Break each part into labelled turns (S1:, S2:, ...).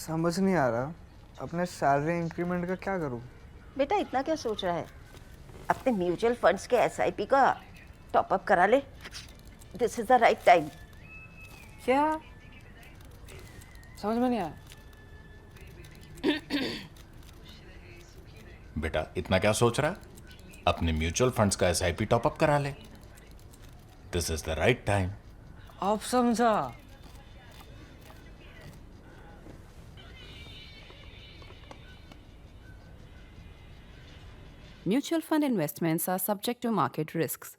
S1: समझ नहीं आ रहा अपने सैलरी इंक्रीमेंट का क्या करूं।
S2: बेटा इतना क्या सोच रहा है? अपने म्यूचुअल फंड्स के एसआईपी का टॉप अप करा ले। This is the right time.
S3: क्या? समझ में नहीं आया।
S4: बेटा इतना क्या सोच रहा है? अपने म्यूचुअल फंड्स का एसआईपी टॉपअप करा ले। This is the right time.
S3: अब समझा।
S5: Mutual fund investments are subject to market risks.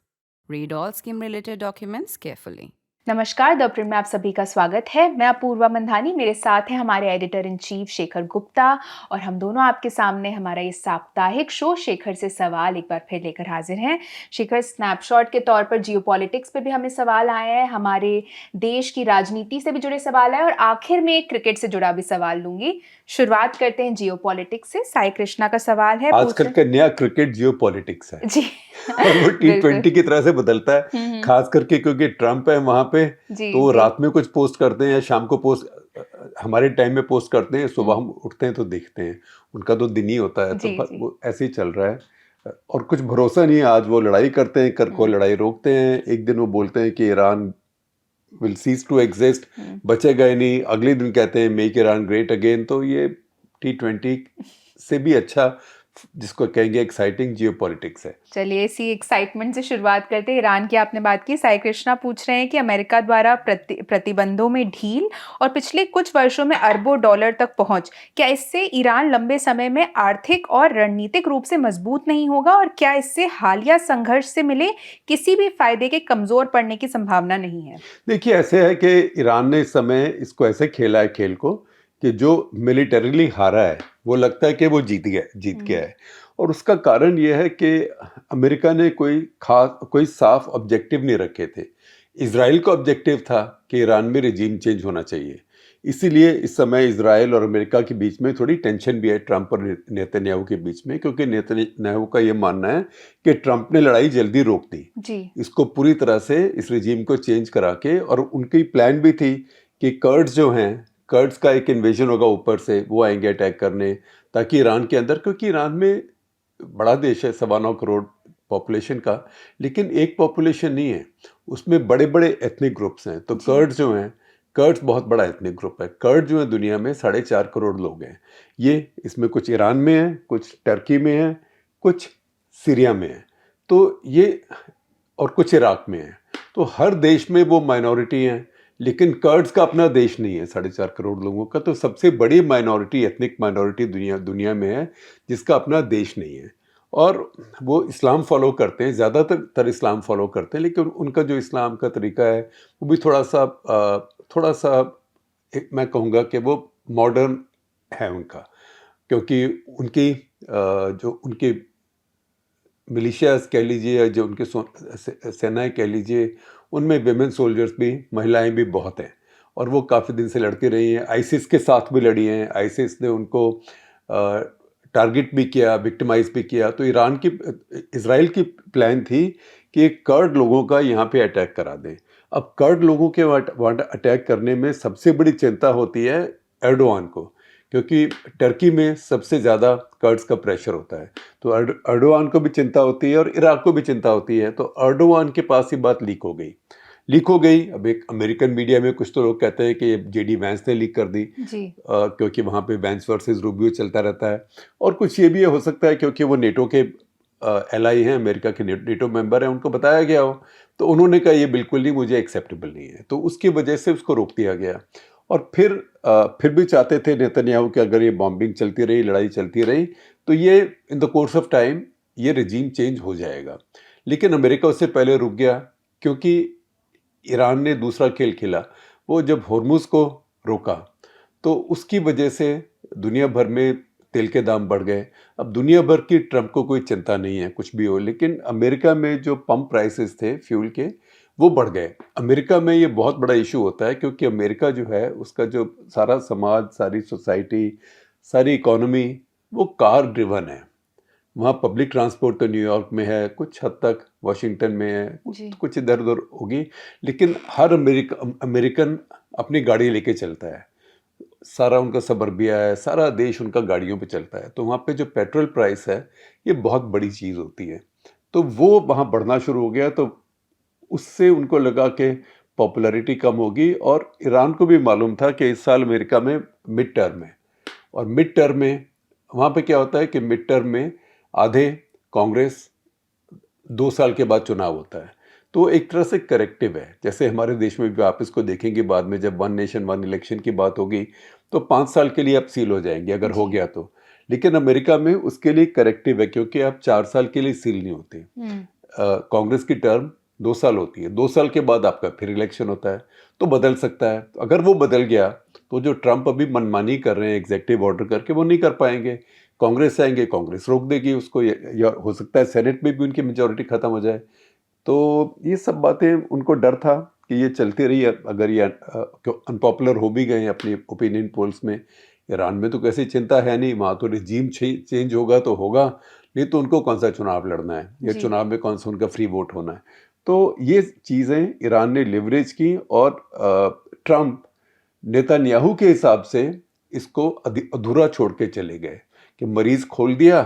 S5: Read all scheme related documents carefully.
S6: नमस्कार, द प्रिंट में आप सभी का स्वागत है। मैं अपूर्वा मंधानी, मेरे साथ है हमारे editor in chief Shekhar Gupta और हम दोनों आपके सामने हमारा ये साप्ताहिक शो शेखर से सवाल एक बार फिर लेकर हाजिर हैं। शेखर, स्नैपशॉट के तौर पर जियोपॉलिटिक्स पे भी हमें सवाल आए हैं, हमारे देश की राजनीति से भी जुड़े सवाल आए और आखिर में क्रिकेट से जुड़ा भी सवाल लूंगी। शुरुआत करते हैं जियोपॉलिटिक्स से। साई कृष्णा का सवाल है।
S7: आजकल का नया क्रिकेट जियोपॉलिटिक्स है
S6: जी
S7: और वो T20 की तरह से बदलता है, खास करके क्योंकि ट्रम्प है वहां पे। तो वो रात में कुछ पोस्ट करते हैं या शाम को पोस्ट, हमारे टाइम में पोस्ट करते हैं, सुबह हम उठते हैं तो देखते हैं। उनका तो दिन ही होता है। तो वो ऐसे ही चल रहा है और कुछ भरोसा नहीं है। आज वो लड़ाई करते हैं, कल को लड़ाई रोकते हैं। एक दिन वो बोलते हैं कि Iran will cease to exist, बचेगा ही नहीं। अगले दिन कहते हैं मेक ईरान ग्रेट अगेन। तो ये T20 से भी अच्छा, जिसको कहेंगे एक्साइटिंग जियोपॉलिटिक्स है।
S6: चलिए इसी एक्साइटमेंट से शुरुआत करते हैं। ईरान की आपने बात की। साई कृष्णा पूछ रहे हैं कि अमेरिका द्वारा प्रतिबंधों में ढील और पिछले कुछ वर्षों में अरबों डॉलर तक पहुंच, क्या इससे ईरान लंबे समय में आर्थिक और रणनीतिक रूप से मजबूत नहीं होगा? और क्या इससे हालिया संघर्ष से मिले किसी भी फायदे के कमजोर पड़ने की संभावना नहीं है?
S7: देखिए, ऐसे है कि ईरान ने इस समय इसको ऐसे खेला है खेल को कि जो मिलिटरीली हारा है वो लगता है कि वो जीत गया है। और उसका कारण ये है कि अमेरिका ने कोई साफ ऑब्जेक्टिव नहीं रखे थे। इजराइल का ऑब्जेक्टिव था कि ईरान में रिजीम चेंज होना चाहिए। इसीलिए इस समय इजराइल और अमेरिका के बीच में थोड़ी टेंशन भी है, ट्रंप और नेतन्याहू के बीच में, क्योंकि नेतन्याहू का ये मानना है कि ट्रंप ने लड़ाई जल्दी रोक दी, इसको पूरी तरह से इस रिजीम को चेंज करा के। और उनकी प्लान भी थी कि कर्ड्स जो हैं, कर्ड्स का एक इन्वेजन होगा ऊपर से, वो आएंगे अटैक करने, ताकि ईरान के अंदर, क्योंकि ईरान में बड़ा देश है, 9.25 करोड़ पॉपुलेशन का, लेकिन एक पॉपुलेशन नहीं है, उसमें बड़े बड़े एथनिक ग्रुप्स हैं। तो कर्ड्स जो हैं, कर्ड्स बहुत बड़ा एथनिक ग्रुप है। कर्ड जो है दुनिया में 4.5 करोड़ लोग हैं। ये इसमें कुछ ईरान में है, कुछ टर्की में है, कुछ सीरिया में है, तो ये और कुछ इराक में है। तो हर देश में वो माइनॉरिटी हैं, लेकिन कर्ड्स का अपना देश नहीं है 4.5 करोड़ लोगों का। तो सबसे बड़ी माइनॉरिटी, एथनिक माइनॉरिटी दुनिया में है, जिसका अपना देश नहीं है। और वो इस्लाम फॉलो करते हैं, ज़्यादातर इस्लाम फॉलो करते हैं, लेकिन उनका जो इस्लाम का तरीका है वो भी थोड़ा सा मैं कहूँगा कि वो मॉडर्न है उनका, क्योंकि उनकी जो उनके मिलिशियाज कह लीजिए या जो उनके सेनाएं कह लीजिए, उनमें विमेन सोल्जर्स भी, महिलाएं भी बहुत हैं और वो काफ़ी दिन से लड़ती रही हैं। आईसिस के साथ भी लड़ी हैं, आईसिस ने उनको टारगेट भी किया, विक्टिमाइज भी किया। तो इजराइल की प्लान थी कि कर्ड लोगों का यहाँ पे अटैक करा दें। अब कर्ड लोगों के वहाँ अटैक करने में सबसे बड़ी चिंता होती है एर्डोआन को, क्योंकि टर्की में सबसे ज़्यादा कर्ड्स का प्रेशर होता है। तो एर्डोआन को भी चिंता होती है और इराक को भी चिंता होती है। तो एर्डोआन के पास ही बात लीक हो गई। अब एक अमेरिकन मीडिया में कुछ तो लोग कहते हैं कि जेडी वैंस ने लीक कर दी, क्योंकि वहाँ पे वैंस वर्सेस रूबियो चलता रहता है। और कुछ ये भी हो सकता है क्योंकि वो नेटो के एलाई हैं, अमेरिका के नेटो मेंबर हैं, उनको बताया गया हो तो उन्होंने कहा ये बिल्कुल नहीं, मुझे एक्सेप्टेबल नहीं है, तो उसकी वजह से उसको रोक दिया गया। और फिर भी चाहते थे नेतन्याहू कि अगर ये बॉम्बिंग चलती रही, लड़ाई चलती रही, तो ये in the course of time ये रिजीम चेंज हो जाएगा। लेकिन अमेरिका उससे पहले रुक गया, क्योंकि ईरान ने दूसरा खेल खेला। वो जब होर्मुज को रोका तो उसकी वजह से दुनिया भर में तेल के दाम बढ़ गए। अब दुनिया भर की ट्रंप को कोई चिंता नहीं है कुछ भी हो, लेकिन अमेरिका में जो पंप प्राइसेस थे फ्यूल के, वो बढ़ गए। अमेरिका में ये बहुत बड़ा इशू होता है, क्योंकि अमेरिका जो है, उसका जो सारा समाज, सारी सोसाइटी, सारी इकोनॉमी वो कार ड्रिवन है। वहाँ पब्लिक ट्रांसपोर्ट तो न्यूयॉर्क में है, कुछ हद तक वाशिंगटन में है, कुछ इधर उधर होगी, लेकिन हर अमेरिकन अपनी गाड़ी लेके चलता है। सारा उनका सबर्बिया है, सारा देश उनका गाड़ियों पे चलता है, तो वहाँ पे जो पेट्रोल प्राइस है ये बहुत बड़ी चीज़ होती है। तो वो वहाँ बढ़ना शुरू हो गया, तो उससे उनको लगा कि पॉपुलैरिटी कम होगी, और ईरान को भी मालूम था कि इस साल अमेरिका में मिड टर्म है, और मिड टर्म में वहाँ पे क्या होता है कि मिड टर्म में आधे कांग्रेस 2 साल के बाद चुनाव होता है, तो एक तरह से करेक्टिव है। जैसे हमारे देश में भी आप इसको देखेंगे बाद में, जब वन नेशन वन इलेक्शन की बात होगी तो 5 साल के लिए आप सील हो जाएंगे अगर हो गया तो, लेकिन अमेरिका में उसके लिए करेक्टिव है, क्योंकि आप 4 साल के लिए सील नहीं होते। कांग्रेस की टर्म 2 साल होती है, 2 साल के बाद आपका फिर इलेक्शन होता है, तो बदल सकता है। तो अगर वो बदल गया तो जो ट्रंप अभी मनमानी कर रहे हैं एग्जेक्टिव ऑर्डर करके, वो नहीं कर पाएंगे। कांग्रेस आएंगे, कांग्रेस रोक देगी उसको, या हो सकता है सेनेट में भी उनकी मेजोरिटी खत्म हो जाए। तो ये सब बातें उनको डर था कि ये चलती रही, अगर ये अनपॉपुलर हो भी गए अपनी ओपिनियन पोल्स में। ईरान में तो कैसी चिंता है नहीं, वहाँ तो रिजीम चेंज होगा तो होगा, नहीं तो उनको कौन सा चुनाव लड़ना है, या चुनाव में कौन सा उनका फ्री वोट होना है। तो ये चीज़ें ईरान ने लिवरेज की, और ट्रंप नेतन्याहू के हिसाब से इसको अधूरा छोड़ के चले गए कि मरीज खोल दिया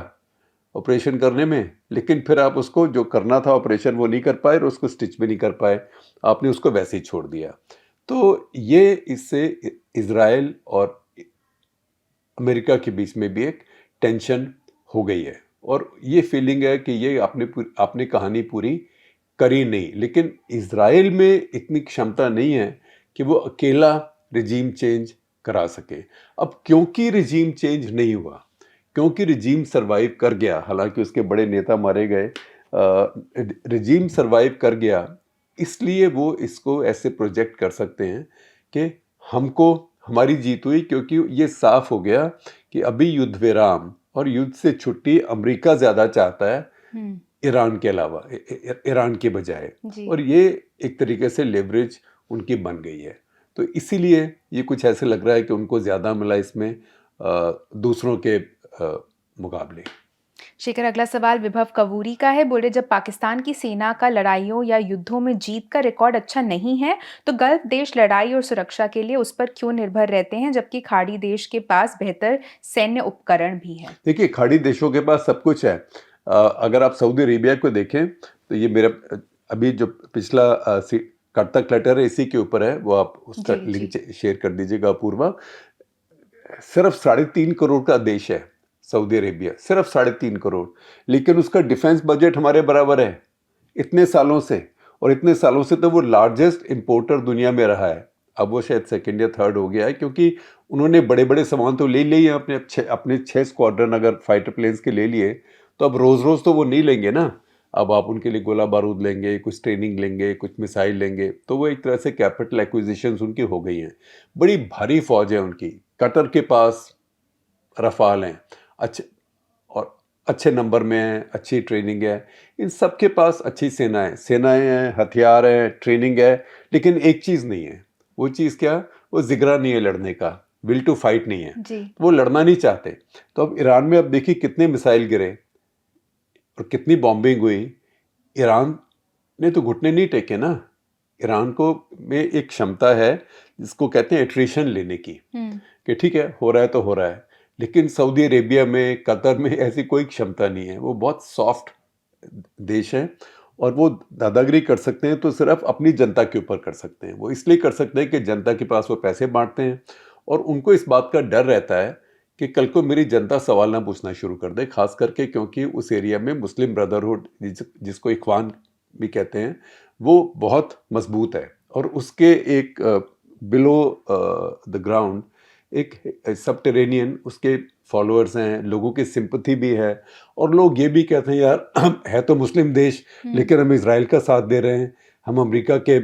S7: ऑपरेशन करने में, लेकिन फिर आप उसको जो करना था ऑपरेशन वो नहीं कर पाए, और उसको स्टिच भी नहीं कर पाए, आपने उसको वैसे ही छोड़ दिया। तो ये इससे इजराइल और अमेरिका के बीच में भी एक टेंशन हो गई है, और ये फीलिंग है कि ये आपने कहानी पूरी करी नहीं। लेकिन इजराइल में इतनी क्षमता नहीं है कि वो अकेला रिजीम चेंज करा सके। अब क्योंकि रिजीम चेंज नहीं हुआ, क्योंकि रिजीम सरवाइव कर गया, हालांकि उसके बड़े नेता मारे गए, रिजीम सरवाइव कर गया, इसलिए वो इसको ऐसे प्रोजेक्ट कर सकते हैं कि हमारी जीत हुई, क्योंकि ये साफ हो गया कि अभी युद्ध विराम और युद्ध से छुट्टी अमेरिका ज़्यादा चाहता है ईरान के अलावा, ईरान के बजाय, और ये एक तरीके से लेवरेज उनकी बन गई है। तो इसीलिए ये कुछ ऐसे लग रहा है कि उनको ज़्यादा मिला इसमें दूसरों के मुकाबले।
S6: शेखर, अगला सवाल विभव कवूरी का है। बोले, जब पाकिस्तान की सेना का लड़ाइयों या युद्धों में जीत का रिकॉर्ड अच्छा नहीं है, तो गल्फ देश लड़ाई और सुरक्षा के लिए उस पर क्यों निर्भर रहते हैं, जबकि खाड़ी देश के पास बेहतर सैन्य उपकरण भी है?
S7: देखिए, खाड़ी देशों के पास सब कुछ है। अगर आप सऊदी अरेबिया को देखें तो ये मेरा अभी जो पिछला कट लेटर है इसी के ऊपर है, वो आप उसका लिंक शेयर कर दीजिएगा अपूर्वा। सिर्फ 3.5 करोड़ का देश है सऊदी अरेबिया, सिर्फ 3.5 करोड़, लेकिन उसका डिफेंस बजट हमारे बराबर है इतने सालों से, और इतने सालों से तो वो लार्जेस्ट इंपोर्टर दुनिया में रहा है। अब वो शायद सेकंड या थर्ड हो गया है, क्योंकि उन्होंने बड़े बड़े सामान तो ले लिए अपने 6 स्क्वाड्रन अगर फाइटर प्लेन्स के ले लिए, तो अब रोज़ रोज़ तो वो नहीं लेंगे ना। अब आप उनके लिए गोला बारूद लेंगे, कुछ ट्रेनिंग लेंगे, कुछ मिसाइल लेंगे, तो वो एक तरह से कैपिटल एक्विजिशंस उनकी हो गई हैं। बड़ी भारी फौज है उनकी। कतर के पास रफाल हैं, अच्छे नंबर में हैं, अच्छी ट्रेनिंग है। इन सब के पास अच्छी सेनाएं हैं, हथियार हैं, ट्रेनिंग है, लेकिन एक चीज़ नहीं है। वो चीज़ क्या? वो जिगरा नहीं है लड़ने का, विल टू फाइट नहीं है
S6: जी।
S7: वो लड़ना नहीं चाहते। तो अब ईरान में अब देखिए कितने मिसाइल गिरे और कितनी बॉम्बिंग हुई। ईरान ने तो घुटने नहीं टेके ना। ईरान को में एक क्षमता है जिसको कहते हैं एट्रिशन लेने की, कि ठीक है हो रहा है तो हो रहा है, लेकिन सऊदी अरेबिया में, कतर में ऐसी कोई क्षमता नहीं है। वो बहुत सॉफ्ट देश है और वो दादागिरी कर सकते हैं तो सिर्फ अपनी जनता के ऊपर कर सकते हैं। वो इसलिए कर सकते हैं कि जनता के पास वो पैसे बांटते हैं और उनको इस बात का डर रहता है कि कल को मेरी जनता सवाल ना पूछना शुरू कर दे, खास करके क्योंकि उस एरिया में मुस्लिम ब्रदरहुड जिसको इख्वान भी कहते हैं वो बहुत मजबूत है, और उसके एक बिलो द ग्राउंड एक सबटेरेनियन उसके फॉलोअर्स हैं, लोगों की सिंपथी भी है, और लोग ये भी कहते हैं यार है तो मुस्लिम देश लेकिन हम इजराइल का साथ दे रहे हैं, हम अमेरिका के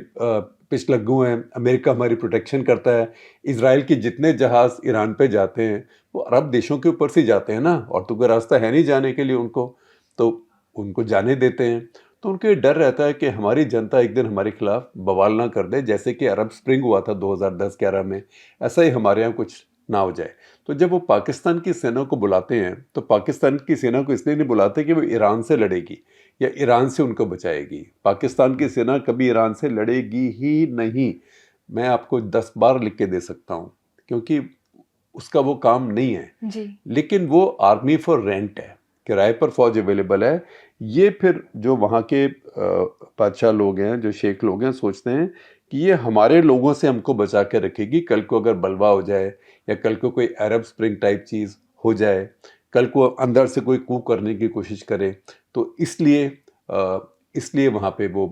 S7: पिछलग्गू हैं, अमेरिका हमारी प्रोटेक्शन करता है। इजराइल के जितने जहाज़ ईरान पे जाते हैं वो अरब देशों के ऊपर से जाते हैं ना, और तो कोई रास्ता है नहीं जाने के लिए उनको, तो उनको जाने देते हैं। तो उनको ये डर रहता है कि हमारी जनता एक दिन हमारे खिलाफ बवाल ना कर दे, जैसे कि अरब स्प्रिंग हुआ था 2010-11 में, ऐसा ही हमारे यहाँ कुछ ना हो जाए। तो जब वो पाकिस्तान की सेना को बुलाते हैं तो पाकिस्तान की सेना को इसलिए नहीं बुलाते कि वो ईरान से लड़ेगी या ईरान से उनको बचाएगी। पाकिस्तान की सेना कभी ईरान से लड़ेगी ही नहीं। मैं आपको 10 बार लिख के दे सकता हूँ, क्योंकि उसका वो काम नहीं है,
S6: जी।
S7: लेकिन वो आर्मी फॉर रेंट है, किराए पर फौज अवेलेबल है। ये फिर जो वहाँ के बादशाह लोग हैं, जो शेख लोग हैं, सोचते हैं कि ये हमारे लोगों से हमको बचा के रखेगी, कल को अगर बलवा हो जाए या कल को कोई अरब स्प्रिंग टाइप चीज़ हो जाए, कल को अंदर से कोई कूप करने की कोशिश करे, तो इसलिए वहाँ पे वो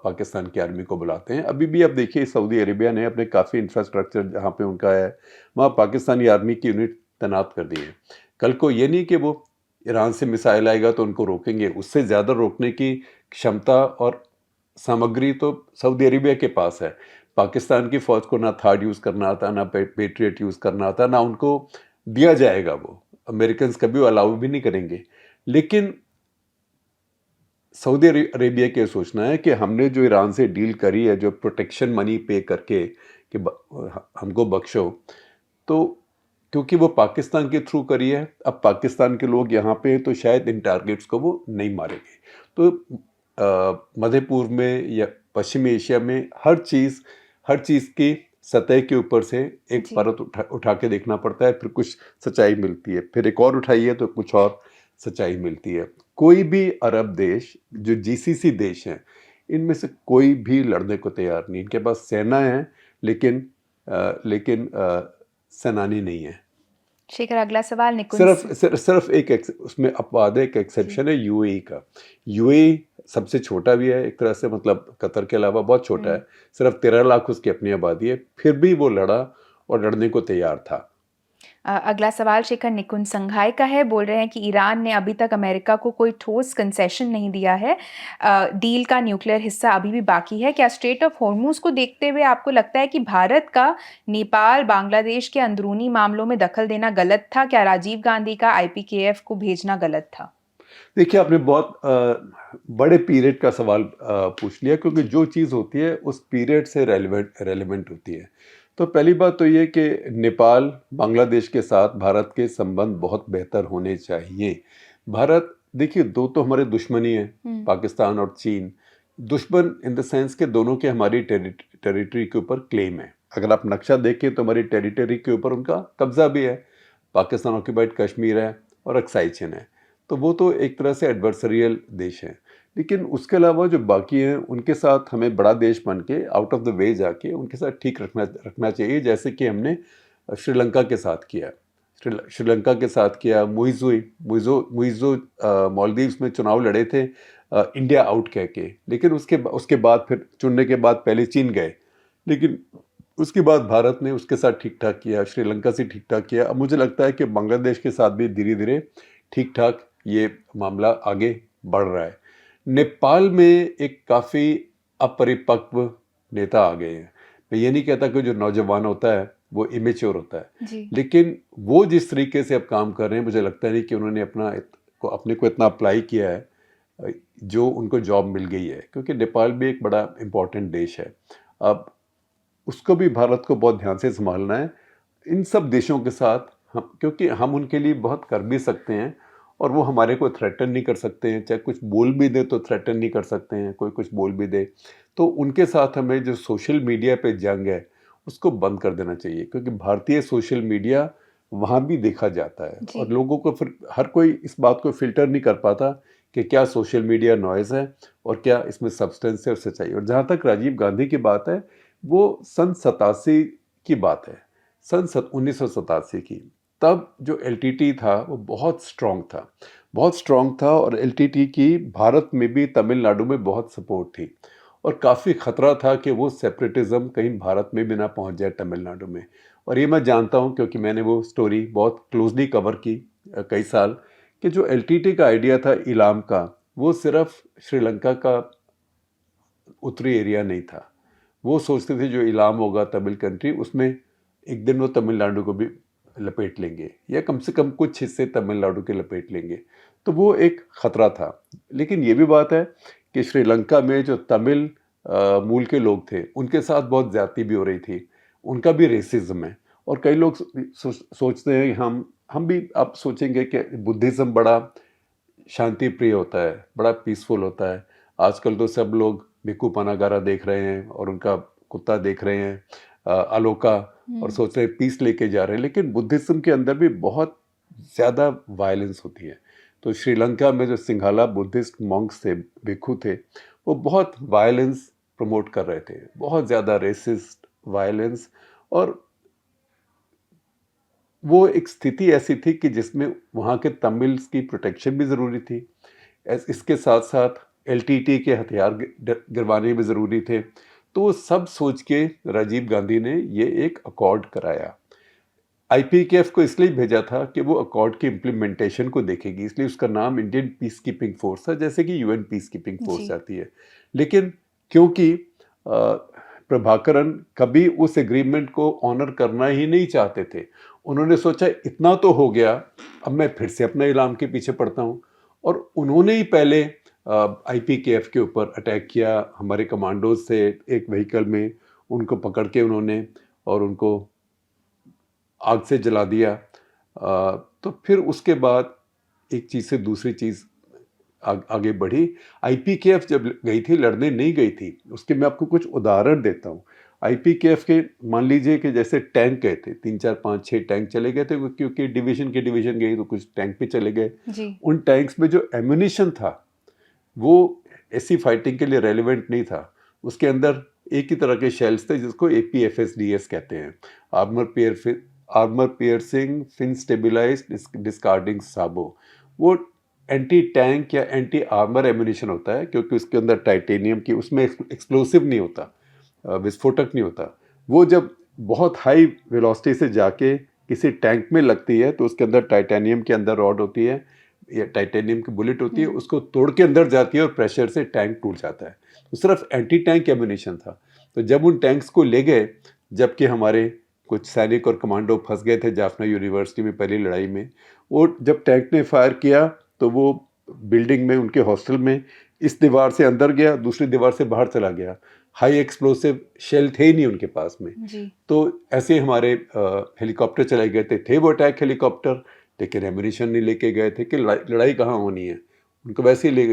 S7: पाकिस्तान की आर्मी को बुलाते हैं। अभी भी आप देखिए सऊदी अरेबिया ने अपने काफ़ी इंफ्रास्ट्रक्चर जहाँ पे उनका है, वहाँ पाकिस्तानी आर्मी की यूनिट तैनात कर दी है। कल को ये नहीं कि वो ईरान से मिसाइल आएगा तो उनको रोकेंगे, उससे ज़्यादा रोकने की क्षमता और सामग्री तो सऊदी अरेबिया के पास है। पाकिस्तान की फ़ौज को ना थाड यूज़ करना आता, ना पेट्रियट यूज़ करना आता, ना उनको दिया जाएगा। वो अमेरिकन कभी अलाउ भी नहीं करेंगे। लेकिन सऊदी अरेबिया के सोचना है कि हमने जो ईरान से डील करी है, जो प्रोटेक्शन मनी पे करके कि हमको बख्शो, तो क्योंकि वो पाकिस्तान के थ्रू करी है, अब पाकिस्तान के लोग यहाँ पे तो शायद इन टारगेट्स को वो नहीं मारेंगे। तो मध्य पूर्व में या पश्चिमी एशिया में हर चीज़ की सतह के ऊपर से एक परत उठा के देखना पड़ता है, फिर कुछ सच्चाई मिलती है, फिर एक और उठाइए तो कुछ और सच्चाई मिलती है। कोई भी अरब देश जो जीसीसी देश हैं, इनमें से कोई भी लड़ने को तैयार नहीं। इनके पास सेना है, लेकिन सेनानी नहीं है।
S6: शेखर, अगला सवाल निकुंज
S7: सिर्फ उसमें अपवाद है, एक एक्सेप्शन है यूएई का। यूएई सबसे छोटा भी है एक तरह से, मतलब कतर के अलावा बहुत छोटा है, सिर्फ 13 लाख उसकी अपनी आबादी है, फिर भी वो लड़ा और लड़ने को तैयार था।
S6: अगला सवाल शेखर निकुंज संघाई का है। बोल रहे हैं कि ईरान ने अभी तक अमेरिका को कोई ठोस कंसेशन नहीं दिया है, डील का न्यूक्लियर हिस्सा अभी भी बाकी है। क्या स्ट्रेट ऑफ हॉर्मूज को देखते हुए आपको लगता है कि भारत का नेपाल, बांग्लादेश के अंदरूनी मामलों में दखल देना गलत था? क्या राजीव गांधी का आईपीकेएफ को भेजना गलत था?
S7: देखिए, आपने बहुत बड़े पीरियड का सवाल पूछ लिया, क्योंकि जो चीज़ होती है उस पीरियड से रेलेवेंट होती है। तो पहली बात तो ये कि नेपाल, बांग्लादेश के साथ भारत के संबंध बहुत बेहतर होने चाहिए। भारत, देखिए, दो तो हमारे दुश्मनी है, पाकिस्तान और चीन। दुश्मन इन द सेंस के दोनों के हमारी टेरिटरी के ऊपर क्लेम है। अगर आप नक्शा देखें तो हमारी टेरिटरी के ऊपर उनका कब्जा भी है। पाकिस्तान ऑक्यूपाइड कश्मीर है और अक्साई चीन है, तो वो तो एक तरह से एडवर्सरियल देश हैं। लेकिन उसके अलावा जो बाकी हैं, उनके साथ हमें बड़ा देश बन के आउट ऑफ द वे जाके उनके साथ ठीक रखना चाहिए, जैसे कि हमने श्रीलंका के साथ किया। श्रीलंका के साथ किया, मुइज़ो मालदीव्स में चुनाव लड़े थे इंडिया आउट कह के, लेकिन उसके बाद फिर चुनने के बाद पहले चीन गए, लेकिन उसके बाद भारत ने उसके साथ ठीक ठाक किया, श्रीलंका से ठीक ठाक किया। अब मुझे लगता है कि बांग्लादेश के साथ भी धीरे धीरे ठीक ठाक ये मामला आगे बढ़ रहा है। नेपाल में एक काफ़ी अपरिपक्व नेता आ गए हैं। मैं ये नहीं कहता कि जो नौजवान होता है वो इमेच्योर होता है, लेकिन वो जिस तरीके से अब काम कर रहे हैं, मुझे लगता नहीं कि उन्होंने अपने को इतना अप्लाई किया है जो उनको जॉब मिल गई है, क्योंकि नेपाल भी एक बड़ा इम्पोर्टेंट देश है। अब उसको भी भारत को बहुत ध्यान से संभालना है। इन सब देशों के साथ क्योंकि हम उनके लिए बहुत कर भी सकते हैं और वो हमारे को थ्रेटन नहीं कर सकते हैं, चाहे कुछ बोल भी दे तो थ्रेटन नहीं कर सकते हैं, कोई कुछ बोल भी दे तो उनके साथ हमें जो सोशल मीडिया पे जंग है उसको बंद कर देना चाहिए, क्योंकि भारतीय सोशल मीडिया वहाँ भी देखा जाता है और लोगों को फिर हर कोई इस बात को फिल्टर नहीं कर पाता कि क्या सोशल मीडिया नॉइज़ है और क्या इसमें सब्सटेंस है और सच्चाई। और जहाँ तक राजीव गांधी की बात है, वो सन 87 की बात है, सन 1987 की। तब जो एलटीटी था वो बहुत स्ट्रॉन्ग था और एलटीटी की भारत में भी, तमिलनाडु में बहुत सपोर्ट थी और काफ़ी ख़तरा था कि वो सेपरेटिज़म कहीं भारत में भी ना पहुंच जाए, तमिलनाडु में। और ये मैं जानता हूं क्योंकि मैंने वो स्टोरी बहुत क्लोजली कवर की कई साल, कि जो एलटीटी का आइडिया था इलाम का, वो सिर्फ श्रीलंका का उत्तरी एरिया नहीं था। वो सोचते थे जो इलाम होगा तमिल कंट्री, उसमें एक दिन वो तमिलनाडु को भी लपेट लेंगे या कम से कम कुछ हिस्से तमिलनाडु के लपेट लेंगे। तो वो एक ख़तरा था। लेकिन ये भी बात है कि श्रीलंका में जो तमिल मूल के लोग थे उनके साथ बहुत ज़्यादती भी हो रही थी, उनका भी रेसिज्म है। और कई लोग सोचते हैं, हम भी आप सोचेंगे कि बुद्धिज़्म बड़ा शांति प्रिय होता है, बड़ा पीसफुल होता है। आजकल तो सब लोग भिक्खू पनागारा देख रहे हैं और उनका कुत्ता देख रहे हैं, अलोका और सोच रहे हैं पीस लेके जा रहे हैं, लेकिन बुद्धिज्म के अंदर भी बहुत ज़्यादा वायलेंस होती है। तो श्रीलंका में जो सिंघाला बुद्धिस्ट मॉन्क्स थे, भिक्षु थे, वो बहुत वायलेंस प्रमोट कर रहे थे, बहुत ज़्यादा रेसिस्ट वायलेंस। और वो एक स्थिति ऐसी थी कि जिसमें वहाँ के तमिल्स की प्रोटेक्शन भी ज़रूरी थी, इसके साथ साथ एलटीटी के हथियार गिरवाने भी ज़रूरी थे। तो वो सब सोच के राजीव गांधी ने ये एक अकॉर्ड कराया। आईपीकेएफ को इसलिए भेजा था कि वो अकॉर्ड की इम्प्लीमेंटेशन को देखेगी, इसलिए उसका नाम इंडियन पीस कीपिंग फोर्स था, जैसे कि यूएन पीस कीपिंग फोर्स आती है। लेकिन क्योंकि प्रभाकरन कभी उस एग्रीमेंट को ऑनर करना ही नहीं चाहते थे, उन्होंने सोचा इतना तो हो गया, अब मैं फिर से अपने इलाम के पीछे पड़ता हूँ। और उन्होंने ही पहले आईपीकेएफ के ऊपर अटैक किया, हमारे कमांडोज से एक व्हीकल में उनको पकड़ के उन्होंने और उनको आग से जला दिया। तो फिर उसके बाद एक चीज़ से दूसरी चीज़ आगे बढ़ी। आईपीकेएफ जब गई थी, लड़ने नहीं गई थी, उसके मैं आपको कुछ उदाहरण देता हूँ। आईपीकेएफ के मान लीजिए कि जैसे टैंक गए थे, 3 4 5 6 टैंक चले गए थे, क्योंकि डिवीज़न के डिवीज़न गई तो कुछ टैंक भी चले गए। उन टैंक्स में जो एम्यूनिशन था वो ऐसी फाइटिंग के लिए रेलिवेंट नहीं था। उसके अंदर एक ही तरह के शेल्स थे जिसको APFSDS कहते हैं, armour piercing fin stabilised discarding sabot. वो एंटी टैंक या एंटी आर्मर एम्यूनिशन होता है, क्योंकि उसके अंदर टाइटेनियम की, उसमें एक्सप्लोसिव नहीं होता, विस्फोटक नहीं होता। वो जब बहुत हाई वेलोसिटी से जाके किसी टैंक में लगती है तो उसके अंदर टाइटेनियम के अंदर रॉड होती है या टाइटेनियम की बुलेट होती है, उसको तोड़ के अंदर जाती है और प्रेशर से टैंक टूट जाता है। तो सिर्फ एंटी टैंक एम्यूनिशन था। तो जब उन टैंक्स को ले गए, जबकि हमारे कुछ सैनिक और कमांडो फंस गए थे जाफना यूनिवर्सिटी में पहली लड़ाई में, वो जब टैंक ने फायर किया तो वो बिल्डिंग में, उनके हॉस्टल में, इस दीवार से अंदर गया, दूसरी दीवार से बाहर चला गया। हाई एक्सप्लोसिव शेल थे ही नहीं उनके पास में जी। तो ऐसे हमारे हेलीकॉप्टर चले गए थे वो अटैक हेलीकॉप्टर, लेकिन एम्यूनिशन नहीं लेके गए थे कि लड़ाई कहाँ होनी है, उनको वैसे ही ले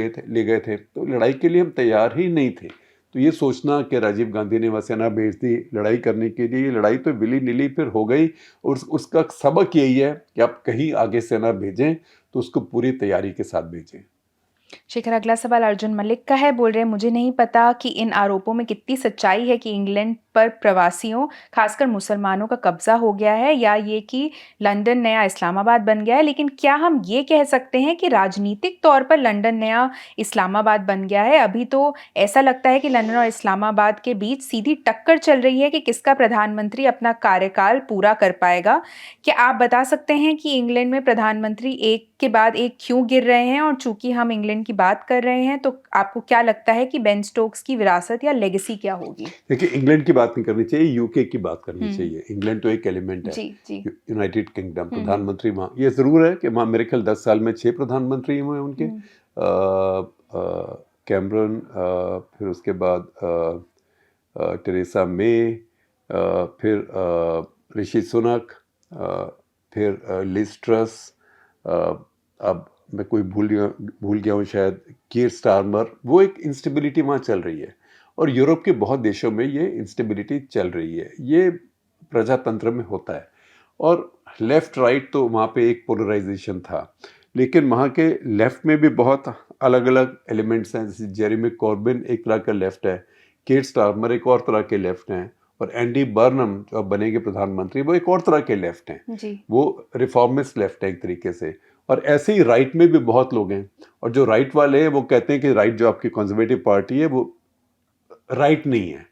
S7: गए थे। तो लड़ाई के लिए हम तैयार ही नहीं थे। तो ये सोचना कि राजीव गांधी ने वहाँ सेना भेज दी लड़ाई करने के लिए, ये लड़ाई तो विली नीली फिर हो गई। और उसका सबक यही है कि आप कहीं आगे सेना भेजें तो उसको पूरी तैयारी के साथ भेजें।
S6: शेखर, अगला सवाल अर्जुन मलिक का है। बोल रहे हैं, मुझे नहीं पता कि इन आरोपों में कितनी सच्चाई है कि इंग्लैंड पर प्रवासियों, खासकर मुसलमानों का कब्जा हो गया है, या ये कि लंदन नया इस्लामाबाद बन गया है। लेकिन क्या हम ये कह सकते हैं कि राजनीतिक तौर पर लंदन नया इस्लामाबाद बन गया है? अभी तो ऐसा लगता है कि लंदन और इस्लामाबाद के बीच सीधी टक्कर चल रही है कि किसका प्रधानमंत्री अपना कार्यकाल पूरा कर पाएगा। क्या आप बता सकते हैं कि इंग्लैंड में प्रधानमंत्री एक के बाद एक क्यों गिर रहे हैं? और चूंकि हम इंग्लैंड की बात कर रहे हैं, तो आपको क्या लगता है कि बेन स्टोक्स की विरासत या लेगेसी क्या होगी?
S7: देखिए, इंग्लैंड की बात नहीं करनी चाहिए, यूके की बात करनी चाहिए। इंग्लैंड तो एक एलिमेंट है, यूनाइटेड किंगडम। प्रधानमंत्री वहाँ, ये जरूर है कि वहाँ मेरे ख्याल 10 साल में 6 प्रधानमंत्री हुए उनके। कैमरन, फिर उसके बाद टेरेसा मे, फिर ऋषि सुनक, फिर लिज ट्रस, अब मैं कोई भूल गया हूँ शायद, कीर स्टारमर। वो एक इंस्टेबिलिटी वहाँ चल रही है और यूरोप के बहुत देशों में ये इंस्टेबिलिटी चल रही है। ये प्रजातंत्र में होता है। और लेफ़्ट राइट तो वहाँ पे एक पोलराइजेशन था, लेकिन वहाँ के लेफ़्ट में भी बहुत अलग अलग एलिमेंट्स हैं। जैसे जेरेमी कॉर्बिन एक तरह का लेफ़्ट है, कीर स्टारमर एक और तरह के लेफ़्ट हैं, और एंडी बर्नम जो अब बनेंगे प्रधानमंत्री वो एक और तरह के लेफ़्ट हैं। वो रिफॉर्मिस्ट लेफ़्ट है एक तरीके से। और ऐसे ही राइट में भी बहुत लोग हैं, और जो राइट वाले हैं वो कहते हैं कि राइट जो आपकी कंजर्वेटिव पार्टी है वो राइट नहीं है,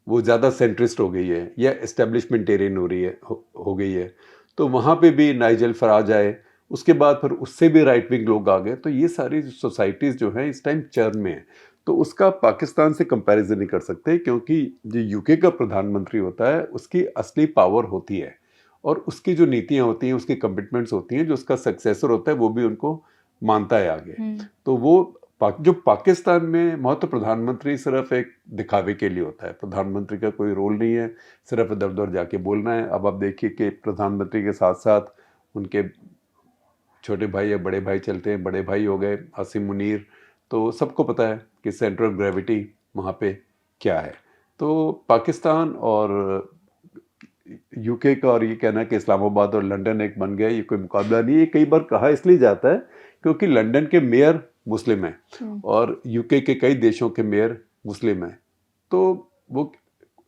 S7: वो ज़्यादा सेंट्रिस्ट हो गई है या एस्टेब्लिशमेंटेरियन हो रही है, हो गई है। तो वहाँ पे भी नाइजल फराज आए, उसके बाद फिर उससे भी राइट विंग लोग आ गए। तो ये सारी सोसाइटीज़ जो हैं इस टाइम चर्न में है। तो उसका पाकिस्तान से कंपैरिजन नहीं कर सकते, क्योंकि जो यूके का प्रधानमंत्री होता है उसकी असली पावर होती है और उसकी जो नीतियाँ होती हैं, उसकी कमिटमेंट्स होती हैं, जो उसका सक्सेसर होता है वो भी उनको मानता है आगे। तो वो जो पाकिस्तान में वहाँ तो प्रधानमंत्री सिर्फ एक दिखावे के लिए होता है, प्रधानमंत्री का कोई रोल नहीं है, सिर्फ इधर उधर जाके बोलना है। अब आप देखिए कि प्रधानमंत्री के साथ साथ उनके छोटे भाई या बड़े भाई चलते हैं, बड़े भाई हो गए आसिम मुनीर। तो सबको पता है कि सेंटर ऑफ ग्रेविटी वहाँ पे क्या है। तो पाकिस्तान और यूके का और ये कहना कि इस्लामाबाद और लंदन एक बन गया, ये कोई मुकाबला नहीं है। ये कई बार कहा इसलिए जाता है क्योंकि लंदन के मेयर मुस्लिम हैं और यूके के कई देशों के मेयर मुस्लिम हैं, तो वो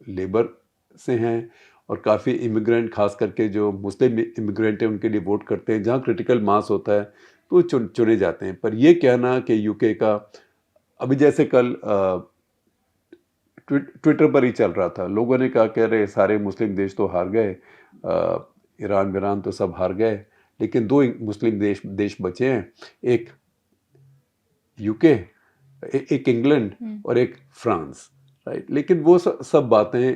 S7: लेबर से हैं और काफ़ी इमिग्रेंट, खास करके जो मुस्लिम इमिग्रेंट हैं उनके लिए वोट करते हैं। जहाँ क्रिटिकल मास होता है तो चुने जाते हैं। पर ये कहना कि यूके का, अभी जैसे कल ट्विटर पर ही चल रहा था, लोगों ने कहा कह रहे सारे मुस्लिम देश तो हार गए, ईरान वीरान तो सब हार गए, लेकिन दो मुस्लिम देश बचे हैं, एक यूके, एक इंग्लैंड और एक फ्रांस, राइट। लेकिन वो सब बातें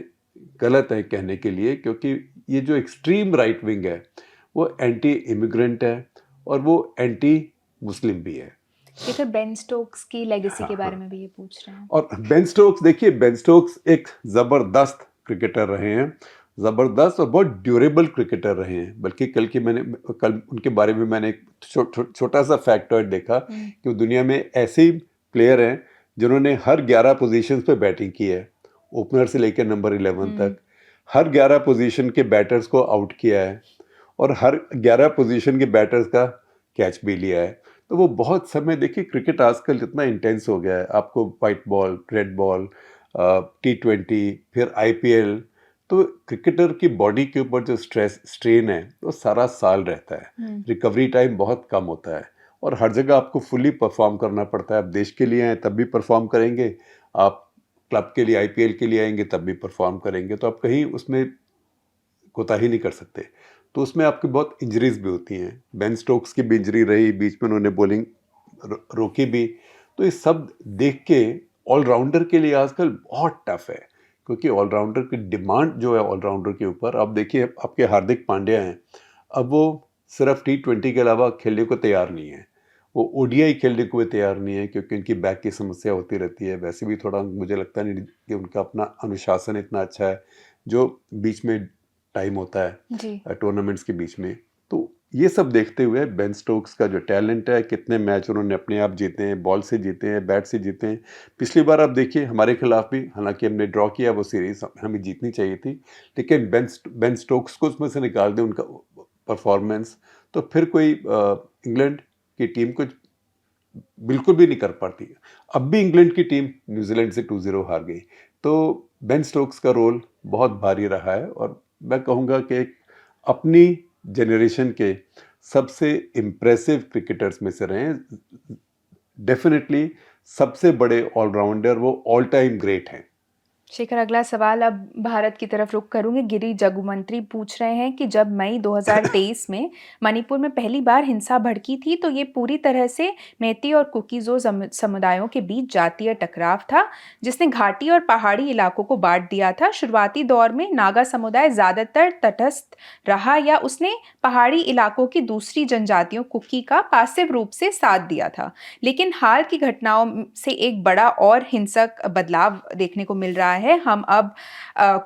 S7: गलत हैं कहने के लिए, क्योंकि ये जो एक्सट्रीम राइट विंग है वो एंटी इमिग्रेंट है और वो एंटी मुस्लिम भी है।
S6: शेखर, बेन स्टोक्स की लेगेसी के बारे में भी ये पूछ रहे हैं।
S7: और बेन स्टोक्स, देखिए बेन स्टोक्स एक ज़बरदस्त क्रिकेटर रहे हैं, ज़बरदस्त और बहुत ड्यूरेबल क्रिकेटर रहे हैं। बल्कि कल उनके बारे में मैंने एक छोटा सा फैक्टॉइड देखा कि वो दुनिया में ऐसे ही प्लेयर हैं जिन्होंने हर 11 पोजीशंस पे बैटिंग की है, ओपनर से लेकर नंबर 11 तक, हर 11 पोजीशन के बैटर्स को आउट किया है और हर 11 पोजीशन के बैटर्स का कैच भी लिया है। तो वो बहुत समय, देखिए क्रिकेट आजकल इतना इंटेंस हो गया है, आपको white ball, red ball, T20, फिर IPL, तो क्रिकेटर की बॉडी के ऊपर जो स्ट्रेन है वो सारा साल रहता है, रिकवरी टाइम बहुत कम होता है और हर जगह आपको फुली परफॉर्म करना पड़ता है। आप देश के लिए आए तब भी परफॉर्म करेंगे, आप क्लब के लिए IPL के लिए आएंगे तब भी परफॉर्म करेंगे, तो आप कहीं उसमें कोताही नहीं कर सकते। तो उसमें आपकी बहुत इंजरीज भी होती हैं। बेन स्टोक्स की भी इंजरी रही, बीच में उन्होंने बॉलिंग रोकी भी। तो ये सब देख के ऑलराउंडर के लिए आजकल बहुत टफ है, क्योंकि ऑलराउंडर की डिमांड जो है ऑलराउंडर के ऊपर, आप देखिए आपके हार्दिक पांड्या हैं, अब वो सिर्फ T20 के अलावा खेलने को तैयार नहीं है, वो ODI खेलने को भी तैयार नहीं है, क्योंकि उनकी बैक की समस्या होती रहती है। वैसे भी थोड़ा मुझे लगता नहीं कि उनका अपना अनुशासन इतना अच्छा है जो बीच में टाइम होता है टूर्नामेंट्स के बीच में। तो ये सब देखते हुए बेन स्टोक्स का जो टैलेंट है, कितने मैच उन्होंने अपने आप जीते हैं, बॉल से जीते हैं, बैट से जीते हैं। पिछली बार आप देखिए हमारे खिलाफ भी, हालांकि हमने ड्रॉ किया वो सीरीज, हमें जीतनी चाहिए थी, लेकिन बेन स्टोक्स को उसमें से निकाल दें उनका परफॉर्मेंस, तो फिर कोई इंग्लैंड की टीम कुछ बिल्कुल भी नहीं कर पाती। अब भी इंग्लैंड की टीम न्यूजीलैंड से 2-0 हार गई। तो बेन स्टोक्स का रोल बहुत भारी रहा है और मैं कहूँगा कि अपनी जनरेशन के सबसे इम्प्रेसिव क्रिकेटर्स में से रहे हैं। डेफिनेटली सबसे बड़े ऑलराउंडर, वो ऑल टाइम ग्रेट हैं।
S6: शेखर, अगला सवाल अब भारत की तरफ रुख करूंगी। गिरी जगुमंत्री पूछ रहे हैं कि जब मई 2023 में मणिपुर में पहली बार हिंसा भड़की थी तो ये पूरी तरह से मेती और कुकीज़ो समुदायों के बीच जातीय टकराव था जिसने घाटी और पहाड़ी इलाकों को बांट दिया था। शुरुआती दौर में नागा समुदाय ज़्यादातर तटस्थ रहा या उसने पहाड़ी इलाकों की दूसरी जनजातियों कुकी का पासिव रूप से साथ दिया था, लेकिन हाल की घटनाओं से एक बड़ा और हिंसक बदलाव देखने को मिल रहा है। हम अब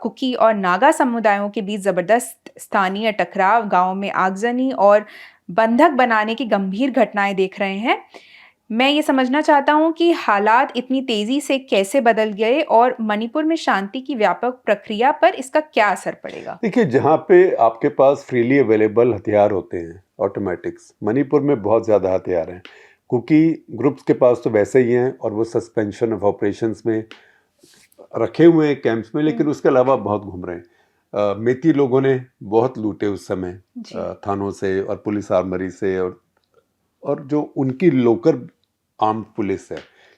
S6: कुकी और नागा समुदायों के बीच जबरदस्त स्थानीय टकराव, गांव में आगजनी और बंधक बनाने की गंभीर घटनाएं देख रहे हैं। मैं ये समझना चाहता हूं कि हालात इतनी तेजी से कैसे बदल गए और मणिपुर में शांति की व्यापक प्रक्रिया पर इसका क्या असर पड़ेगा।
S7: देखिए, जहाँ पे आपके पास फ्रीली अवेलेबल हथियार होते हैं, ऑटोमेटिक्स, मणिपुर में बहुत ज़्यादा हथियार हैं। कुकी ग्रुप्स के पास तो वैसे ही हैं और वो सस्पेंशन ऑफ ऑपरेशंस में रखे हुए हैं कैंप्स में, लेकिन उसके अलावा बहुत घूम रहे हैं। मेती लोगों ने बहुत लूटे उस समय थानों से और पुलिस आर्मरी से, और जो उनकी लोकल आर्म्ड पुलिस है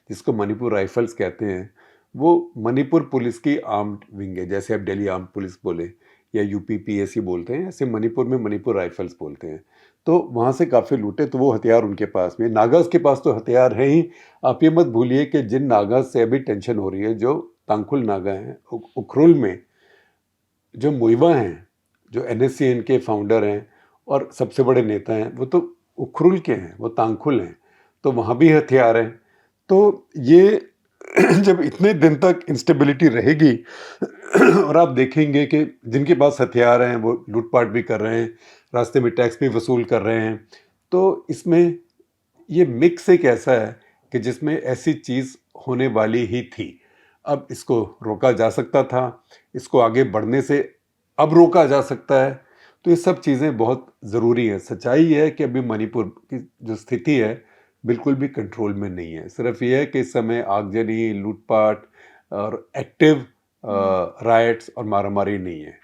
S7: जिसको मणिपुर राइफल्स कहते हैं, वो मणिपुर पुलिस की आर्म्ड विंग है। जैसे आप दिल्ली आर्म्ड पुलिस बोले या UP PSC बोलते हैं, ऐसे मणिपुर में मणिपुर राइफल्स बोलते हैं। तो वहाँ से काफ़ी लूटे, तो वो हथियार उनके पास में। नागास के पास तो हथियार है ही। आप ये मत भूलिए कि जिन नागास से अभी टेंशन हो रही है, जो तांकुल नागा हैं, उखरुल में जो मुइवा हैं, जो NSCN के फाउंडर हैं और सबसे बड़े नेता हैं, वो तो उखरुल के हैं, वो तांकुल हैं, तो वहाँ भी हथियार हैं। तो ये जब इतने दिन तक इंस्टेबिलिटी रहेगी और आप देखेंगे कि जिनके पास हथियार हैं वो लूटपाट भी कर रहे हैं, रास्ते में टैक्स भी वसूल कर रहे हैं, तो इसमें ये मिक्स एक ऐसा है कि जिसमें ऐसी चीज़ होने वाली ही थी। अब इसको रोका जा सकता था, इसको आगे बढ़ने से अब रोका जा सकता है। तो ये सब चीज़ें बहुत ज़रूरी हैं। सच्चाई ये है कि अभी मणिपुर की जो स्थिति है बिल्कुल भी कंट्रोल में नहीं है। सिर्फ ये है कि इस समय आगजनी, लूटपाट और एक्टिव राइट्स और मारामारी नहीं है।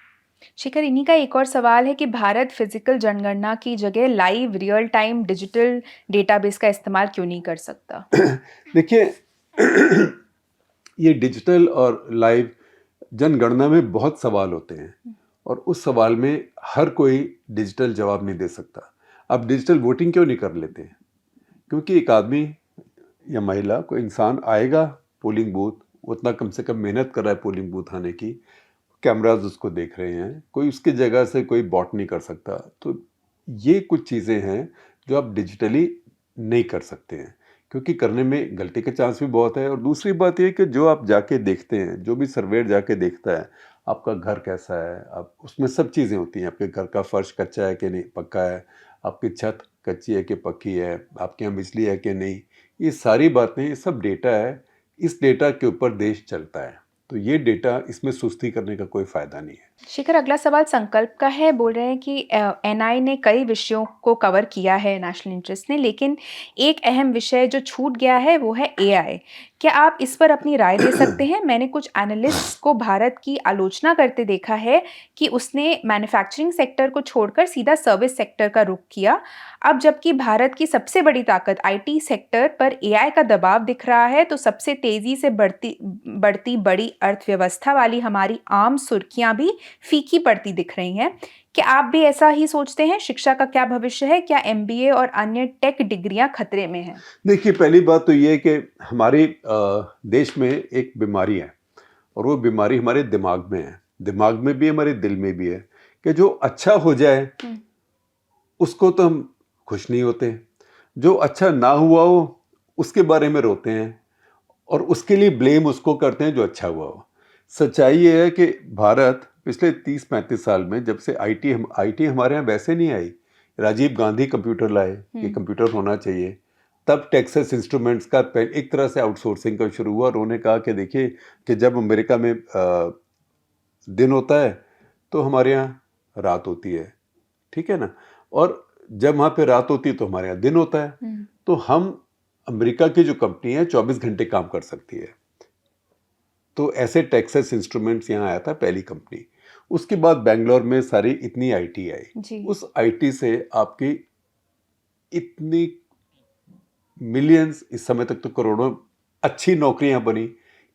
S6: शेखर, इन्हीं का एक और सवाल है कि भारत फिजिकल जनगणना की जगह live real time digital database का इस्तेमाल क्यों नहीं कर सकता?
S7: देखिए ये डिजिटल और लाइव जनगणना में बहुत सवाल होते हैं और उस सवाल में हर कोई डिजिटल जवाब नहीं दे सकता। आप डिजिटल वोटिंग क्यों नहीं कर लेते? क्योंकि एक आदमी या महिला, कोई इंसान आएगा पोलिंग बूथ, उतना कम से कम मेहनत कर रहा है पोलिंग बूथ आने की, कैमराज उसको देख रहे हैं, कोई उसकी जगह से कोई बॉट नहीं कर सकता। तो ये कुछ चीज़ें हैं जो आप डिजिटली नहीं कर सकते हैं, क्योंकि करने में गलती का चांस भी बहुत है। और दूसरी बात ये कि जो आप जाके देखते हैं, जो भी सर्वेयर जाके देखता है आपका घर कैसा है, आप उसमें सब चीज़ें होती हैं। आपके घर का फर्श कच्चा है कि नहीं, पक्का है, आपकी छत कच्ची है कि पक्की है, आपके यहाँ बिजली है कि नहीं, ये सारी बातें, ये सब डेटा है। इस डेटा के ऊपर देश चलता है। तो ये डेटा, इसमें सुस्ती करने का कोई फ़ायदा नहीं है।
S6: शेखर, अगला सवाल संकल्प का है। बोल रहे हैं कि एनआई ने कई विषयों को कवर किया है नेशनल इंटरेस्ट ने, लेकिन एक अहम विषय जो छूट गया है वो है एआई। क्या आप इस पर अपनी राय दे सकते हैं? मैंने कुछ एनालिस्ट्स को भारत की आलोचना करते देखा है कि उसने मैन्युफैक्चरिंग सेक्टर को छोड़कर सीधा सर्विस सेक्टर का रुख किया। अब जबकि भारत की सबसे बड़ी ताकत आईटी सेक्टर पर एआई का दबाव दिख रहा है, तो सबसे तेजी से बढ़ती बड़ी अर्थव्यवस्था वाली हमारी आम सुर्खियां भी फीकी पड़ती दिख रही हैं। क्या आप भी ऐसा ही सोचते हैं? शिक्षा का क्या भविष्य है? क्या एमबीए और अन्य टेक डिग्रियां खतरे में हैं?
S7: देखिए, पहली बात तो ये है कि हमारे देश में एक बीमारी है और वो बीमारी हमारे दिमाग में है। दिमाग में भी है, हमारे दिल में भी है कि जो अच्छा हो जाए उसको तो हम खुश नहीं होते, जो अच्छा ना हुआ हो उसके बारे में रोते हैं और उसके लिए ब्लेम उसको करते हैं जो अच्छा हुआ हो। सच्चाई ये है कि भारत पिछले 30-35 साल में, जब से आईटी हमारे यहाँ वैसे नहीं आई, राजीव गांधी कंप्यूटर लाए कि कंप्यूटर होना चाहिए, तब टेक्सास इंस्ट्रूमेंट्स का एक तरह से आउटसोर्सिंग का शुरू हुआ। और उन्होंने कहा कि देखिए कि जब अमेरिका में दिन होता है तो हमारे यहाँ रात होती है, ठीक है ना, और जब वहाँ पे रात होती है तो हमारे यहाँ दिन होता है। तो हम, अमेरिका की जो कंपनी है 24 घंटे काम कर सकती है। तो ऐसे टेक्सास इंस्ट्रूमेंट्स यहाँ आया था, पहली कंपनी। उसके बाद बेंगलोर में सारी इतनी आईटी आई। उस आईटी से आपकी इतनी मिलियंस, इस समय तक तो करोड़ों अच्छी नौकरियां बनी,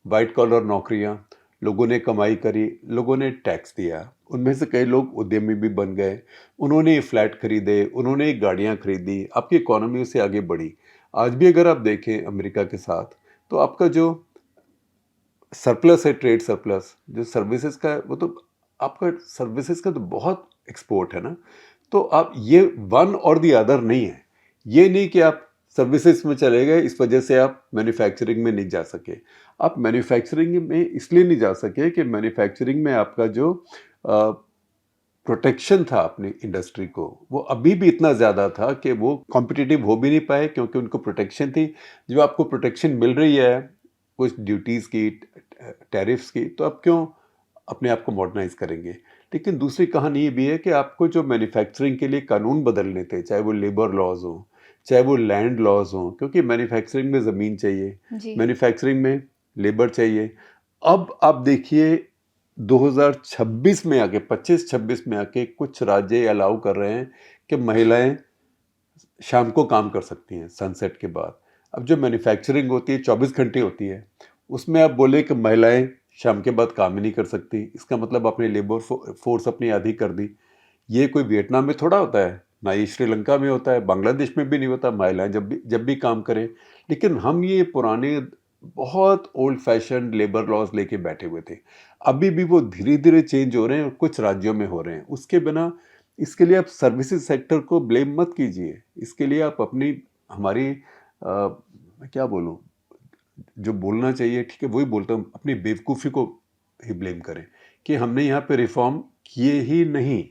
S7: वाइट कॉलर नौकरियां, लोगों ने कमाई करी, लोगों ने टैक्स दिया, उनमें से कई लोग उद्यमी भी बन गए, उन्होंने फ्लैट खरीदे, उन्होंने गाड़ियां खरीदी, आपकी इकोनॉमी उससे आगे बढ़ी। आज भी अगर आप देखें अमेरिका के साथ, तो आपका जो सरप्लस है, ट्रेड सरप्लस, जो सर्विसेज का, वो तो आपका सर्विसेज का तो बहुत एक्सपोर्ट है ना। तो आप ये वन और दी अदर नहीं है। ये नहीं कि आप सर्विसेज में चले गए इस वजह से आप मैन्युफैक्चरिंग में नहीं जा सके। आप मैन्युफैक्चरिंग में इसलिए नहीं जा सके कि मैन्युफैक्चरिंग में आपका जो प्रोटेक्शन था अपनी इंडस्ट्री को, वो अभी भी इतना ज़्यादा था कि वो कॉम्पिटिटिव हो भी नहीं पाए, क्योंकि उनको प्रोटेक्शन थी। जो आपको प्रोटेक्शन मिल रही है कुछ ड्यूटीज़ की, टैरिफ्स की, तो आप क्यों अपने आप को मॉडर्नाइज करेंगे? लेकिन दूसरी कहानी ये भी है कि आपको जो मैन्युफैक्चरिंग के लिए कानून बदलने थे, चाहे वो लेबर लॉज हो, चाहे वो लैंड लॉज हो, क्योंकि मैन्युफैक्चरिंग में ज़मीन चाहिए, मैन्युफैक्चरिंग में लेबर चाहिए। अब आप देखिए 2026 में आके, 25-26 में आके कुछ राज्य अलाउ कर रहे हैं कि महिलाएं शाम को काम कर सकती हैं सनसेट के बाद। अब जो मैन्युफैक्चरिंग होती है 24 घंटे होती है, उसमें आप बोले कि महिलाएं शाम के बाद काम ही नहीं कर सकती, इसका मतलब आपने लेबर फोर्स अपनी आधी कर दी। ये कोई वियतनाम में थोड़ा होता है, ना ये श्रीलंका में होता है, बांग्लादेश में भी नहीं होता। महिलाएं जब भी काम करें, लेकिन हम ये पुराने बहुत ओल्ड फैशन लेबर लॉज लेके बैठे हुए थे। अभी भी वो धीरे धीरे चेंज हो रहे हैं और कुछ राज्यों में हो रहे हैं। उसके बिना, इसके लिए आप सर्विसेज सेक्टर को ब्लेम मत कीजिए। इसके लिए आप अपनी, हमारी मैं क्या बोलूँ, जो बोलना चाहिए ठीक है वही बोलता हूँ, अपनी बेवकूफ़ी को ही ब्लेम करें कि हमने यहाँ पे रिफॉर्म किए ही नहीं।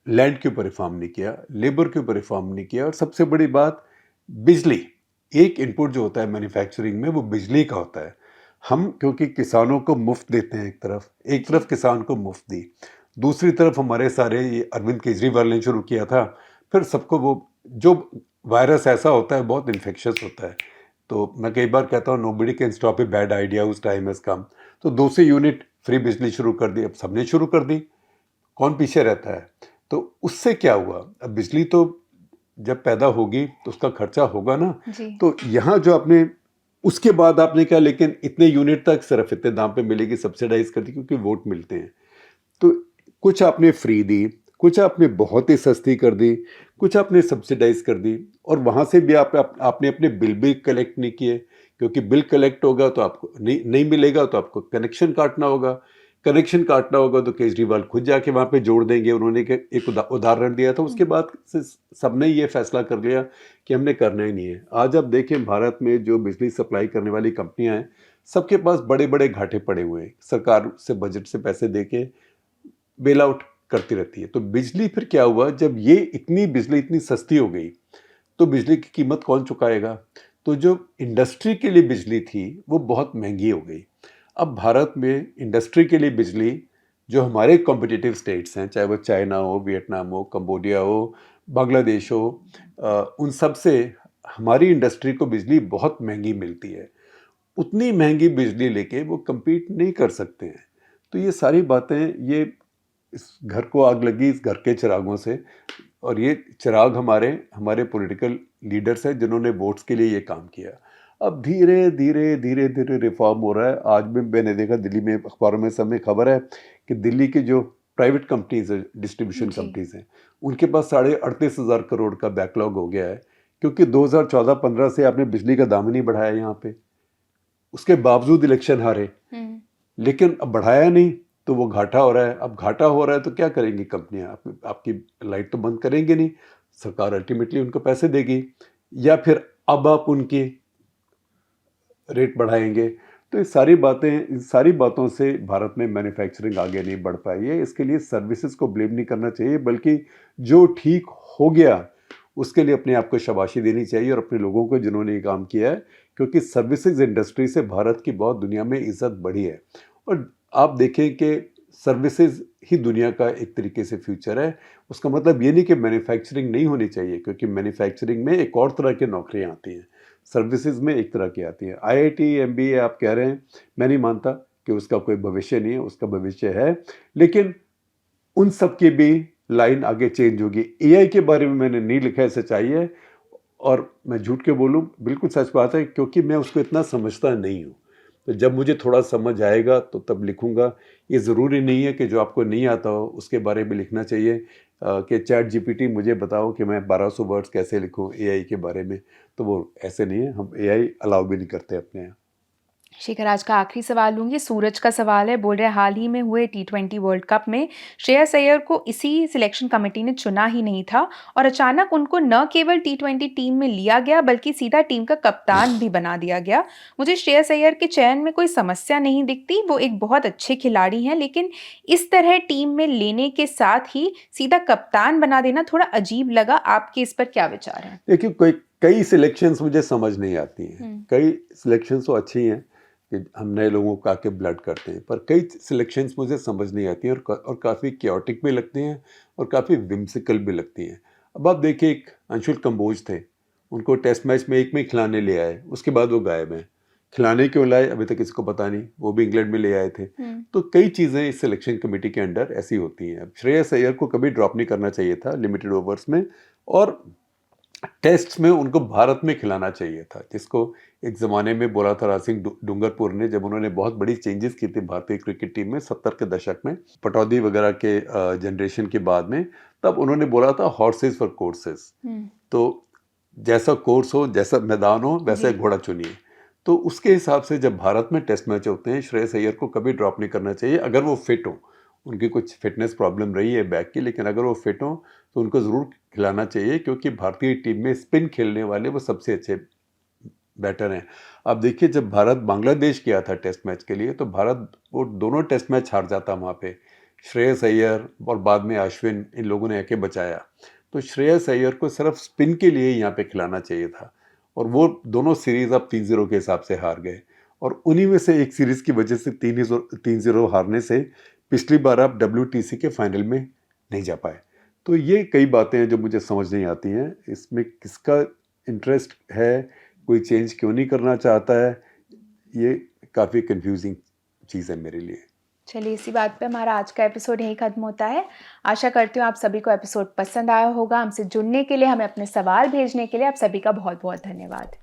S7: लैंड के ऊपर रिफॉर्म नहीं किया, लेबर के ऊपर रिफॉर्म नहीं किया, और सबसे बड़ी बात बिजली। एक इनपुट जो होता है मैन्युफैक्चरिंग में वो बिजली का होता है। हम क्योंकि किसानों को मुफ्त देते हैं, एक तरफ किसान को मुफ्त दी, दूसरी तरफ हमारे सारे ये अरविंद केजरीवाल ने शुरू किया था, फिर सबको वो जो वायरस ऐसा होता है बहुत इन्फेक्शियस होता है, तो मैं कई बार कहता हूँ nobody can stop a bad idea उस टाइम हैज कम। तो 200 यूनिट फ्री बिजली शुरू कर दी, अब सबने शुरू कर दी, कौन पीछे रहता है? तो उससे क्या हुआ, अब बिजली तो जब पैदा होगी तो उसका खर्चा होगा ना,
S6: जी।
S7: तो यहाँ जो आपने उसके बाद आपने कहा लेकिन इतने यूनिट तक सिर्फ इतने दाम पे मिलेगी, सब्सिडाइज कर दी क्योंकि वोट मिलते हैं। तो कुछ आपने फ्री दी, कुछ आपने बहुत ही सस्ती कर दी, कुछ आपने सब्सिडाइज कर दी, और वहाँ से भी आपने अपने बिल भी कलेक्ट नहीं किए, क्योंकि बिल कलेक्ट होगा तो आपको नहीं मिलेगा, तो आपको कनेक्शन काटना होगा, कनेक्शन काटना होगा तो केजरीवाल खुद जाके वहाँ पे जोड़ देंगे। उन्होंने एक उदाहरण दिया था, उसके बाद से सबने ये फैसला कर लिया कि हमने करना ही नहीं है। आज आप देखें भारत में जो बिजली सप्लाई करने वाली कंपनियां हैं, सबके पास बड़े बड़े घाटे पड़े हुए हैं, सरकार से बजट से पैसे देके बेल आउट करती रहती है। तो बिजली फिर क्या हुआ, जब ये इतनी बिजली इतनी सस्ती हो गई तो बिजली की कीमत कौन चुकाएगा? तो जो इंडस्ट्री के लिए बिजली थी वो बहुत महंगी हो गई। अब भारत में इंडस्ट्री के लिए बिजली, जो हमारे कॉम्पिटिटिव स्टेट्स हैं, चाहे वो चाइना हो, वियतनाम हो, कंबोडिया हो, बांग्लादेश हो, उन सब से हमारी इंडस्ट्री को बिजली बहुत महंगी मिलती है। उतनी महंगी बिजली लेके वो compete नहीं कर सकते हैं। तो ये सारी बातें, ये इस घर को आग लगी इस घर के चिरागों से, और ये चिराग हमारे पॉलिटिकल लीडर्स हैं जिन्होंने वोट्स के लिए ये काम किया। अब धीरे धीरे रिफॉर्म हो रहा है। आज भी मैंने देखा दिल्ली में अखबारों में सब में खबर है कि दिल्ली की जो प्राइवेट कंपनीज है, डिस्ट्रीब्यूशन कंपनीज हैं, उनके पास 38,500 करोड़ का बैकलॉग हो गया है, क्योंकि 2014-15 से आपने बिजली का दाम नहीं बढ़ाया यहाँ पे, उसके बावजूद इलेक्शन हारे, लेकिन अब बढ़ाया नहीं तो वो घाटा हो रहा है। अब घाटा हो रहा है तो क्या करेंगी कंपनियां? आपकी लाइट तो बंद करेंगे नहीं, सरकार अल्टीमेटली उनको पैसे देगी, या फिर अब आप उनकी रेट बढ़ाएंगे। तो ये सारी बातें, इन सारी बातों से भारत में मैन्युफैक्चरिंग आगे नहीं बढ़ पाई है। इसके लिए सर्विसेज को ब्लेम नहीं करना चाहिए, बल्कि जो ठीक हो गया उसके लिए अपने आप को शाबाशी देनी चाहिए, और अपने लोगों को जिन्होंने ये काम किया है, क्योंकि सर्विसेज इंडस्ट्री से भारत की बहुत दुनिया में इज्जत बढ़ी है। और आप देखें कि सर्विसेज ही दुनिया का एक तरीके से फ्यूचर है। उसका मतलब ये नहीं कि मैन्युफैक्चरिंग नहीं होनी चाहिए, क्योंकि मैन्युफैक्चरिंग में एक और तरह की नौकरियां आती हैं, सर्विसेज में एक तरह की आती हैं। IIT MBA आप कह रहे हैं, मैं नहीं मानता कि उसका कोई भविष्य नहीं है, उसका भविष्य है, लेकिन उन सब की भी लाइन आगे चेंज होगी। AI के बारे में मैंने नहीं लिखा है, सच्चाई है, और मैं झूठ के बोलूं, बिल्कुल सच बात है, क्योंकि मैं उसको इतना समझता नहीं हूं। तो जब मुझे थोड़ा समझ आएगा तो तब लिखूंगा। ये ज़रूरी नहीं है कि जो आपको नहीं आता हो उसके बारे में लिखना चाहिए, कि ChatGPT मुझे बताओ कि मैं 1200 वर्ड्स कैसे लिखूं AI के बारे में, तो वो ऐसे नहीं है, हम AI अलाउ भी नहीं करते अपने यहाँ।
S6: शेखर, आज का आखिरी सवाल लूंगी। सूरज का सवाल है, बोल रहे हाल ही में हुए T20 वर्ल्ड कप में श्रेयस अय्यर को इसी सिलेक्शन कमेटी ने चुना ही नहीं था, और अचानक उनको न केवल T20 टीम में लिया गया बल्कि सीधा टीम का कप्तान भी बना दिया गया। मुझे श्रेयस अय्यर के चयन में कोई समस्या नहीं दिखती, वो एक बहुत अच्छे खिलाड़ी हैं, लेकिन इस तरह टीम में लेने के साथ ही सीधा कप्तान बना देना थोड़ा अजीब लगा। आपके इस पर क्या विचार है?
S7: देखिए, कई सिलेक्शंस मुझे समझ नहीं आती हैं। कई सिलेक्शंस तो अच्छी हैं कि हम नए लोगों का आके ब्लड करते हैं, पर कई सिलेक्शंस मुझे समझ नहीं आती हैं, और काफ़ी क्योटिक भी लगती हैं और काफ़ी विम्सिकल भी लगती हैं। अब आप देखिए, एक अंशुल कंबोज थे, उनको टेस्ट मैच में एक में खिलाने ले आए, उसके बाद वो गायब हैं। खिलाने क्यों लाए अभी तक किसी को पता नहीं, वो भी इंग्लैंड में ले आए थे। तो कई चीज़ें इस सिलेक्शन कमेटी के अंडर ऐसी होती हैं। अब श्रेयस अय्यर को कभी ड्रॉप नहीं करना चाहिए था लिमिटेड ओवर्स में, और टेस्ट में उनको भारत में खिलाना चाहिए था, जिसको एक ज़माने में बोला था राज सिंह डूंगरपुर ने, जब उन्होंने बहुत बड़ी चेंजेस की थी भारतीय क्रिकेट टीम में 70 के दशक में, पटौदी वगैरह के जनरेशन के बाद में, तब उन्होंने बोला था हॉर्सेस फॉर कोर्सेस। तो जैसा कोर्स हो, जैसा मैदान हो, वैसा घोड़ा चुनिए। तो उसके हिसाब से जब भारत में टेस्ट मैच होते हैं, श्रेयस अय्यर को कभी ड्रॉप नहीं करना चाहिए। अगर वो फिट हो, उनकी कुछ फिटनेस प्रॉब्लम रही है बैक की, लेकिन अगर वो फिट हो तो उनको ज़रूर खिलाना चाहिए, क्योंकि भारतीय टीम में स्पिन खेलने वाले वो सबसे अच्छे बैटर हैं। अब देखिए, जब भारत बांग्लादेश गया था टेस्ट मैच के लिए, तो भारत वो दोनों टेस्ट मैच हार जाता वहाँ पे। श्रेयस अय्यर और बाद में अश्विन, इन लोगों ने आके बचाया। तो श्रेयस अय्यर को सिर्फ स्पिन के लिए यहाँ पे खिलाना चाहिए था, और वो दोनों सीरीज़ अब 3-0 के हिसाब से हार गए। और उन्हीं में से एक सीरीज की वजह से 3-0 हारने से पिछली बार आप WTC के फाइनल में नहीं जा पाए। तो ये कई बातें हैं जो मुझे समझ नहीं आती हैं, इसमें किसका इंटरेस्ट है, कोई चेंज क्यों नहीं करना चाहता है, ये काफ़ी कंफ्यूजिंग चीज़ है मेरे लिए।
S6: चलिए इसी बात पे हमारा आज का एपिसोड यहीं खत्म होता है। आशा करती हूँ आप सभी को एपिसोड पसंद आया होगा। हमसे जुड़ने के लिए, हमें अपने सवाल भेजने के लिए आप सभी का बहुत बहुत धन्यवाद।